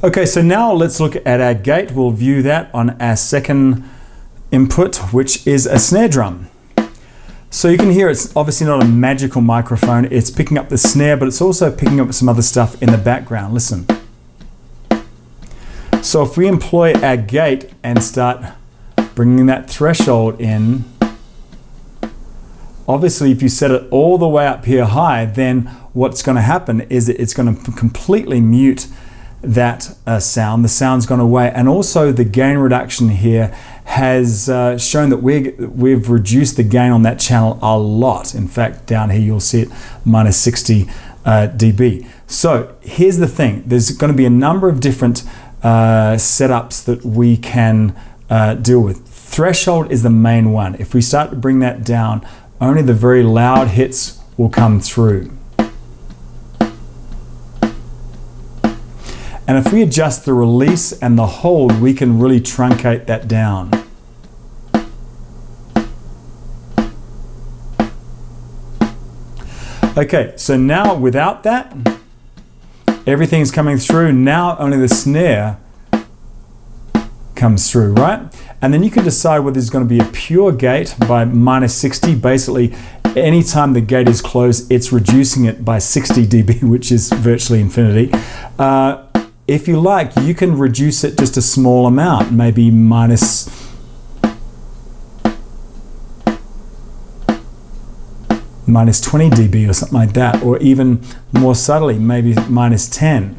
Okay, so now let's look at our gate. We'll view that on our second input, which is a snare drum. So you can hear it's obviously not a magical microphone. It's picking up the snare, but it's also picking up some other stuff in the background. Listen. So if we employ our gate and start bringing that threshold in, obviously if you set it all the way up here high, then what's going to happen is that it's going to completely mute that sound. The sound's gone away, and also the gain reduction here has shown that we've reduced the gain on that channel a lot. In fact, down here you'll see it minus 60 dB. So here's the thing, there's going to be a number of different setups that we can deal with. Threshold is the main one. If we start to bring that down, only the very loud hits will come through. And if we adjust the release and the hold, we can really truncate that down. Okay, so now without that, everything's coming through. Now only the snare comes through, right? And then you can decide whether there's going to be a pure gate by minus 60. Basically, anytime the gate is closed, it's reducing it by 60 dB, which is virtually infinity. If you like, you can reduce it just a small amount, maybe minus 20 dB or something like that, or even more subtly, maybe minus 10.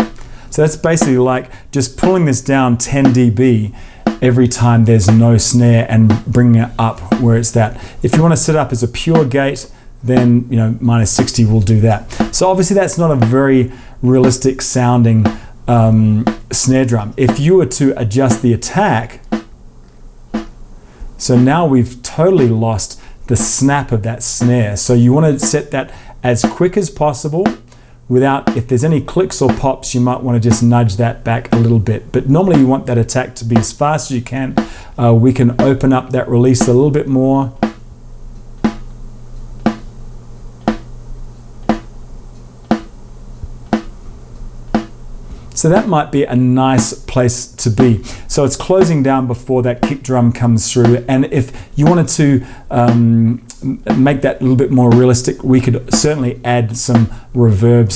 So that's basically like just pulling this down 10 dB every time there's no snare and bringing it up where it's that. If you want to set up as a pure gate, then minus 60 will do that. So obviously that's not a very realistic sounding snare drum. If you were to adjust the attack, so now we've totally lost the snap of that snare. So you want to set that as quick as possible without, if there's any clicks or pops, you might want to just nudge that back a little bit. But normally you want that attack to be as fast as you can. We can open up that release a little bit more. So that might be a nice place to be. So it's closing down before that kick drum comes through. And if you wanted to make that a little bit more realistic, we could certainly add some reverb,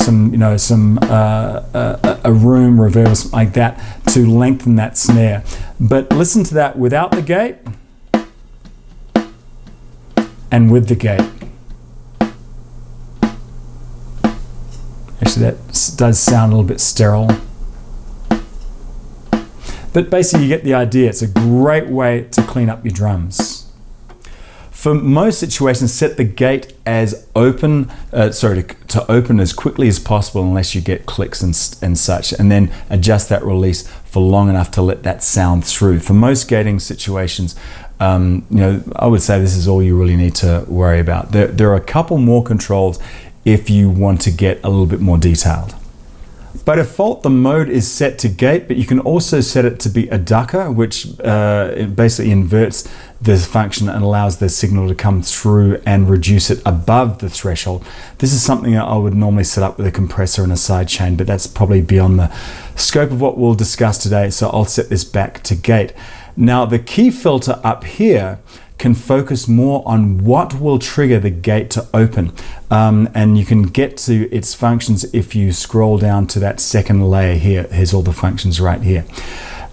a room reverb or something like that to lengthen that snare. But listen to that without the gate and with the gate. Actually, that does sound a little bit sterile. But basically you get the idea. It's a great way to clean up your drums. For most situations, set the gate as open, to open as quickly as possible unless you get clicks and such, and then adjust that release for long enough to let that sound through. For most gating situations, I would say this is all you really need to worry about. There are a couple more controls if you want to get a little bit more detailed. By default, the mode is set to gate, but you can also set it to be a ducker, which it basically inverts the function and allows the signal to come through and reduce it above the threshold. This is something that I would normally set up with a compressor and a sidechain, but that's probably beyond the scope of what we'll discuss today, so I'll set this back to gate. Now, the key filter up here can focus more on what will trigger the gate to open. And you can get to its functions if you scroll down to that second layer here. Here's all the functions right here.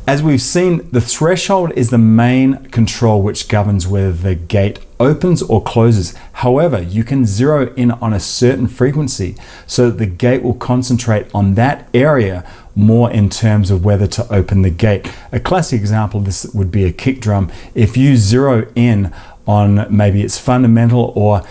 As we've seen, the threshold is the main control which governs whether the gate opens or closes. However, you can zero in on a certain frequency so that the gate will concentrate on that area more in terms of whether to open the gate. A classic example of this would be a kick drum. If you zero in on maybe its fundamental, or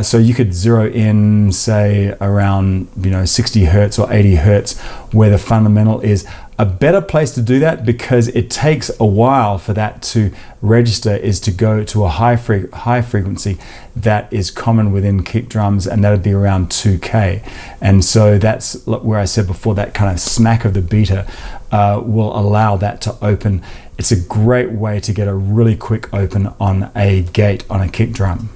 so you could zero in, say, around 60 hertz or 80 hertz where the fundamental is. A better place to do that, because it takes a while for that to register, is to go to a high frequency that is common within kick drums, and that would be around 2K. And so that's where I said before, that kind of smack of the beater will allow that to open. It's a great way to get a really quick open on a gate on a kick drum.